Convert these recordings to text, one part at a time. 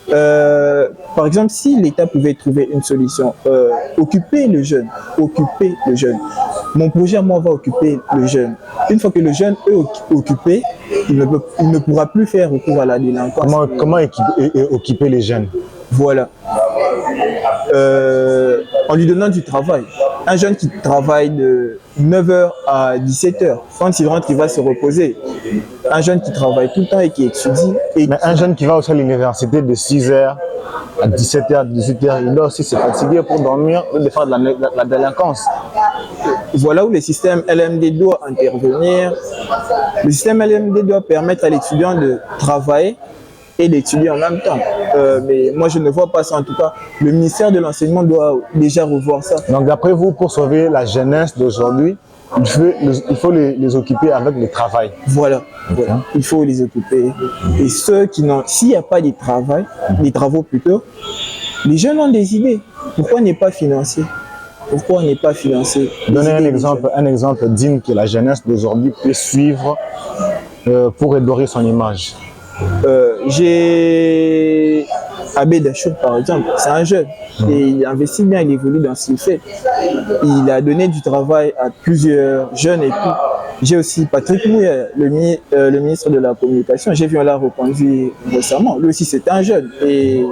Par exemple, si l'État pouvait trouver une solution, occuper le jeune. Mon projet, moi, va occuper le jeune. Une fois que le jeune est occupé, il ne pourra plus faire recours à la délinquance. Comment occuper les jeunes? Voilà. En lui donnant du travail. Un jeune qui travaille de 9h à 17h, quand il rentre, il va se reposer. Un jeune qui travaille tout le temps et qui étudie. Mais un jeune qui va aussi à l'université de 6h à 17h, 18h, il doit aussi se fatiguer pour dormir ou de faire de la délinquance. Voilà où le système LMD doit intervenir. Le système LMD doit permettre à l'étudiant de travailler et d'étudier en même temps. Mais moi, je ne vois pas ça. En tout cas, le ministère de l'Enseignement doit déjà revoir ça. Donc, d'après vous, pour sauver la jeunesse d'aujourd'hui, il faut les occuper avec le travail. Voilà. Il faut les occuper. Et ceux qui n'ont... S'il n'y a pas de travail, des travaux plutôt, les jeunes ont des idées. Pourquoi n'est pas financé? Pourquoi on n'est pas financé? Donnez un exemple digne que la jeunesse d'aujourd'hui peut suivre pour redorer son image. J'ai Abbé Dachour par exemple, c'est un jeune et il investit bien, il évolue dans ce qu'il fait. Il a donné du travail à plusieurs jeunes et puis j'ai aussi Patrick Mouya, le ministre de la Communication. J'ai vu on l'a reconduit récemment. Lui aussi c'est un jeune et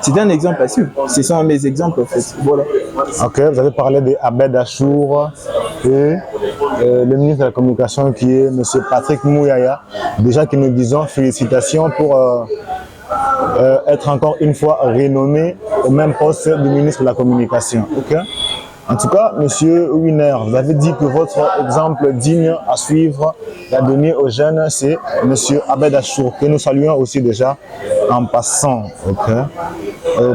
c'est un exemple à suivre. Ce sont mes exemples en fait. Voilà. Ok, vous avez parlé d'Abbé Dachour et le ministre de la Communication qui est M. Patrick Mouyaya. Déjà que nous disons félicitations pour être encore une fois renommé au même poste du ministre de la Communication. Okay? En tout cas, M. Winer, vous avez dit que votre exemple digne à suivre et à donner aux jeunes, c'est M. Abbé Dachour, que nous saluons aussi déjà en passant. Okay?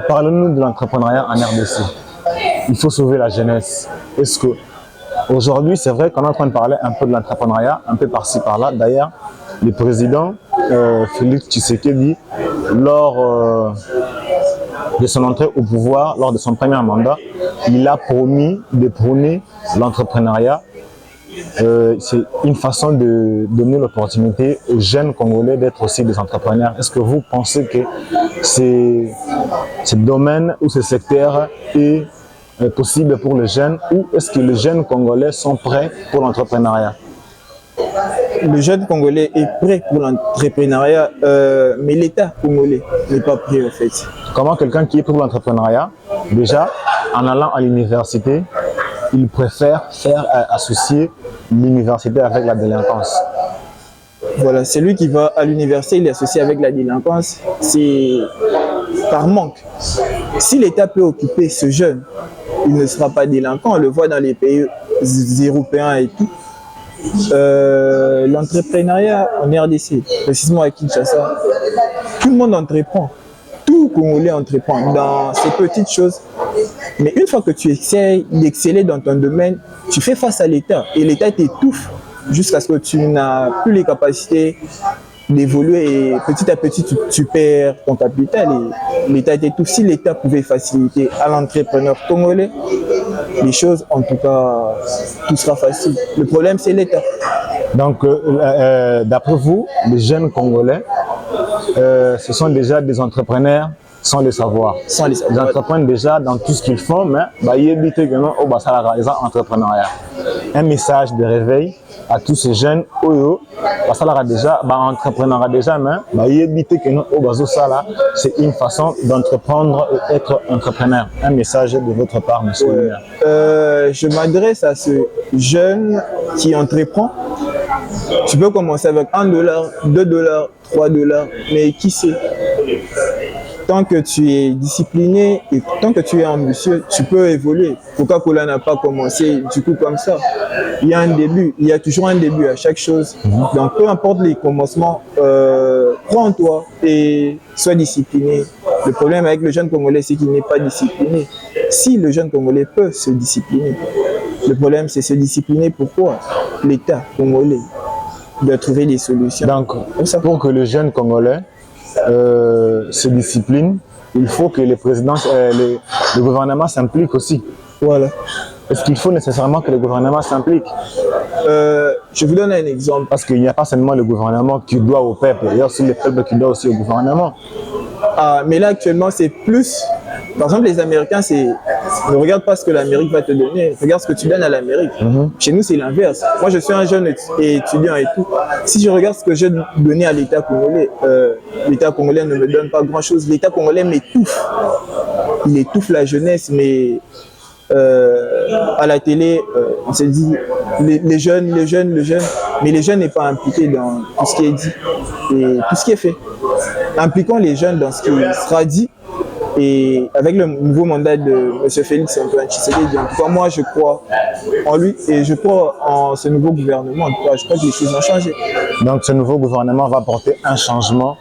Parlons-nous de l'entrepreneuriat en RDC. Il faut sauver la jeunesse. Est-ce que aujourd'hui, c'est vrai qu'on est en train de parler un peu de l'entrepreneuriat, un peu par-ci, par-là. D'ailleurs, le président Félix Tshisekedi, lors de son entrée au pouvoir, lors de son premier mandat, il a promis de prôner l'entrepreneuriat. C'est une façon de donner l'opportunité aux jeunes Congolais d'être aussi des entrepreneurs. Est-ce que vous pensez que ce domaine ou ce secteur est possible pour les jeunes ou est-ce que les jeunes Congolais sont prêts pour l'entrepreneuriat? Le jeune Congolais est prêt pour l'entrepreneuriat, mais l'État congolais n'est pas prêt en fait. Comment quelqu'un qui est pour l'entrepreneuriat, déjà en allant à l'université, il préfère associer l'université avec la délinquance? Voilà, celui qui va à l'université, il est associé avec la délinquance, c'est par manque. Si l'État peut occuper ce jeune, il ne sera pas délinquant, on le voit dans les pays européens et tout. L'entrepreneuriat en RDC, précisément à Kinshasa, tout le monde entreprend. Tout Congolais entreprend dans ces petites choses. Mais une fois que tu essaies d'exceller dans ton domaine, tu fais face à l'État. Et l'État t'étouffe jusqu'à ce que tu n'as plus les capacités d'évoluer. Et petit à petit, tu perds ton capital. Et l'État t'étouffe. Si l'État pouvait faciliter à l'entrepreneur congolais, les choses, en tout cas, tout sera facile. Le problème, c'est l'État. Donc, d'après vous, les jeunes Congolais, ce sont déjà des entrepreneurs sans le savoir. Ils entreprennent déjà dans tout ce qu'ils font, mais ils habitent également au entrepreneuriat. Un message de réveil à tous ces jeunes, entrepreneuriat déjà, mais ils habitent également au c'est une façon d'entreprendre et être entrepreneur. Un message de votre part, monsieur. Je m'adresse à ce jeune qui entreprend. Tu peux commencer avec $1, $2, $3, mais qui sait? Tant que tu es discipliné et tant que tu es ambitieux, tu peux évoluer. Coca-Cola n'a pas commencé du coup comme ça. Il y a un début, il y a toujours un début à chaque chose. Donc peu importe les commencements, prends-toi et sois discipliné. Le problème avec le jeune Congolais, c'est qu'il n'est pas discipliné. Si le jeune Congolais peut se discipliner, le problème c'est se discipliner. Pourquoi? L'État congolais doit trouver des solutions. Donc, pour que le jeune Congolais se discipline, il faut que le gouvernement s'implique aussi. Voilà. Est-ce qu'il faut nécessairement que le gouvernement s'implique? Je vous donne un exemple. Parce qu'il n'y a pas seulement le gouvernement qui doit au peuple, il y a aussi le peuple qui doit aussi au gouvernement. Ah, mais là, actuellement, c'est plus... Par exemple, les Américains, ne regarde pas ce que l'Amérique va te donner, regarde ce que tu donnes à l'Amérique. Chez nous, c'est l'inverse. Moi, je suis un jeune étudiant et tout. Si je regarde ce que j'ai donné à l'État congolais ne me donne pas grand-chose. L'État congolais m'étouffe. Il étouffe la jeunesse, mais à la télé, on se dit les jeunes, mais les jeunes n'est pas impliqués dans tout ce qui est dit et tout ce qui est fait. Impliquons les jeunes dans ce qui sera dit. Et avec le nouveau mandat de M. Félix Antoine Tshisekedi, en tout cas, moi, je crois en lui et je crois en ce nouveau gouvernement. En tout cas, je crois que les choses ont changé. Donc, ce nouveau gouvernement va apporter un changement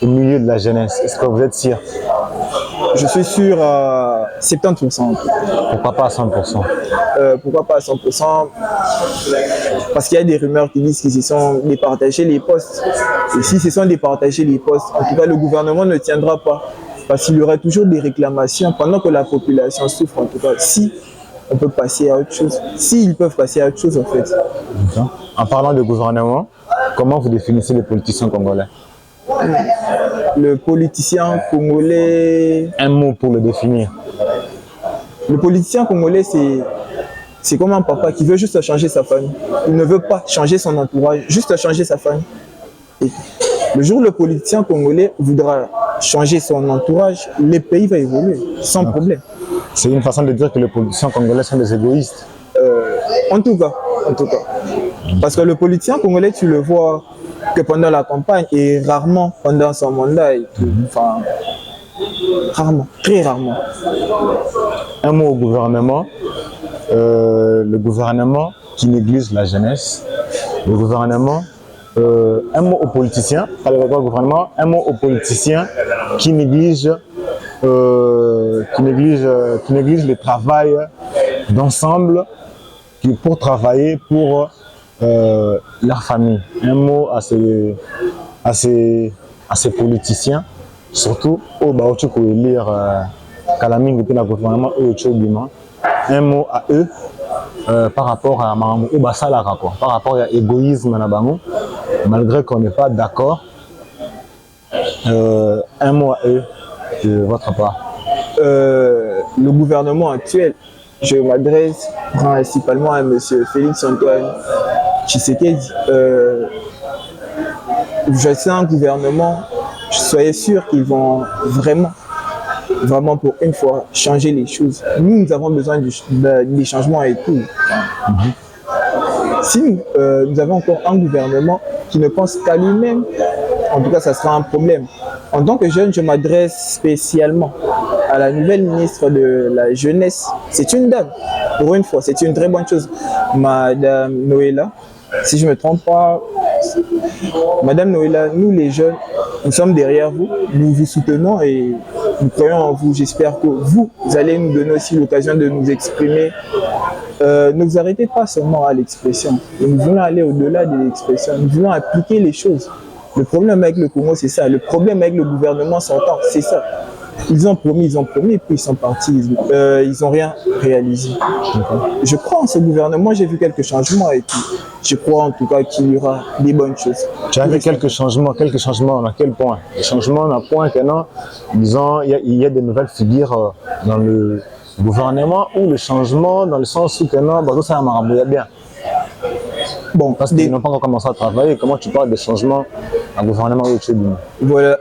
au milieu de la jeunesse. Est-ce que vous êtes sûr? Je suis sûr à 70%. Pourquoi pas à 100%? Pourquoi pas à 100%? Parce qu'il y a des rumeurs qui disent qu'ils se sont départagés les postes. Et si se sont départagés les postes, en tout cas, le gouvernement ne tiendra pas. Parce qu'il y aura toujours des réclamations pendant que la population souffre, en tout cas, si on peut passer à autre chose, s'ils peuvent passer à autre chose, en fait. En parlant de gouvernement, comment vous définissez les politiciens congolais? Le politicien congolais... Un mot pour le définir. Le politicien congolais, c'est comme un papa qui veut juste changer sa famille. Il ne veut pas changer son entourage, juste changer sa famille. Et le jour où le politicien congolais voudra changer son entourage, le pays va évoluer, sans problème. C'est une façon de dire que les politiciens congolais sont des égoïstes. En tout cas. Parce que le politicien congolais, tu le vois que pendant la campagne et rarement pendant son mandat. Et tout. Enfin, rarement, très rarement. Un mot au gouvernement. Le gouvernement qui néglige la jeunesse. Le gouvernement... un mot aux politiciens, pas le gouvernement, un mot aux politiciens qui négligent le travail d'ensemble pour travailler pour leur famille. Un mot à ces politiciens, surtout au Baotu pour lire Kalaming et le gouvernement un mot à eux. Par rapport à par rapport à l'égoïsme, malgré qu'on n'est pas d'accord, un mot à eux de votre part. Le gouvernement actuel, je m'adresse principalement à M. Félix Antoine Tshisekedi. Je sais un gouvernement, soyez sûr qu'ils vont vraiment pour une fois changer les choses. Nous avons besoin des changements et tout. Si nous avons encore un gouvernement qui ne pense qu'à lui-même, en tout cas, ça sera un problème. En tant que jeune, je m'adresse spécialement à la nouvelle ministre de la Jeunesse. C'est une dame, pour une fois, c'est une très bonne chose. Madame Noëlla, si je ne me trompe pas, Madame Noëlla, nous les jeunes, nous sommes derrière vous, nous vous soutenons et nous croyons en vous. J'espère que vous allez nous donner aussi l'occasion de nous exprimer. Ne vous arrêtez pas seulement à l'expression. Nous voulons aller au-delà de l'expression. Nous voulons appliquer les choses. Le problème avec le Congo, c'est ça. Le problème avec le gouvernement sortant, c'est ça. Ils ont promis, puis ils sont partis. Ils n'ont rien réalisé. Je crois en ce gouvernement, j'ai vu quelques changements et puis je crois en tout cas qu'il y aura des bonnes choses. Tu as vu quelques changements à quel point? Des changements à un point que non, disons, il y a de nouvelles figures dans le gouvernement ou le changement dans le sens où que non, bah, ça m'a bien. Bon, parce qu'ils n'ont pas encore commencé à travailler. Comment tu parles de changement en gouvernement ou autre chose? Voilà,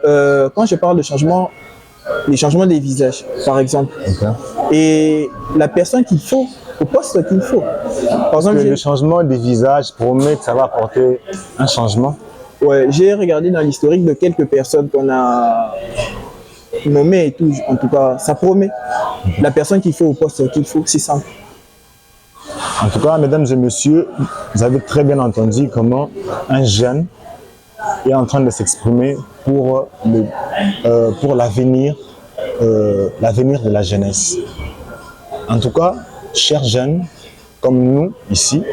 quand je parle de changement, les changements des visages, par exemple. Okay. Et la personne qu'il faut, au poste qu'il faut. Par exemple, le changement des visages promet que ça va apporter un changement. Ouais, j'ai regardé dans l'historique de quelques personnes qu'on a nommées et tout. En tout cas, ça promet. La personne qu'il faut au poste qu'il faut, c'est simple. En tout cas, mesdames et messieurs, vous avez très bien entendu comment un jeune est en train de s'exprimer pour l'avenir de la jeunesse. En tout cas, chers jeunes, comme nous ici,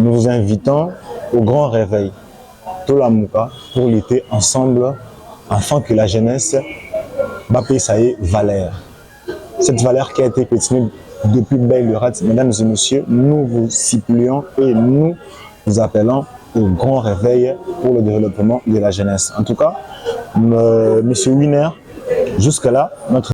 nous vous invitons au grand réveil, Tolamuka, pour lutter ensemble afin que la jeunesse paye sa valeur. Cette valeur qui a été pétrinée depuis belle lurette, mesdames et messieurs, nous vous supplions et nous vous appelons au grand réveil pour le développement de la jeunesse. En tout cas, Monsieur Wiener, Jusque-là, notre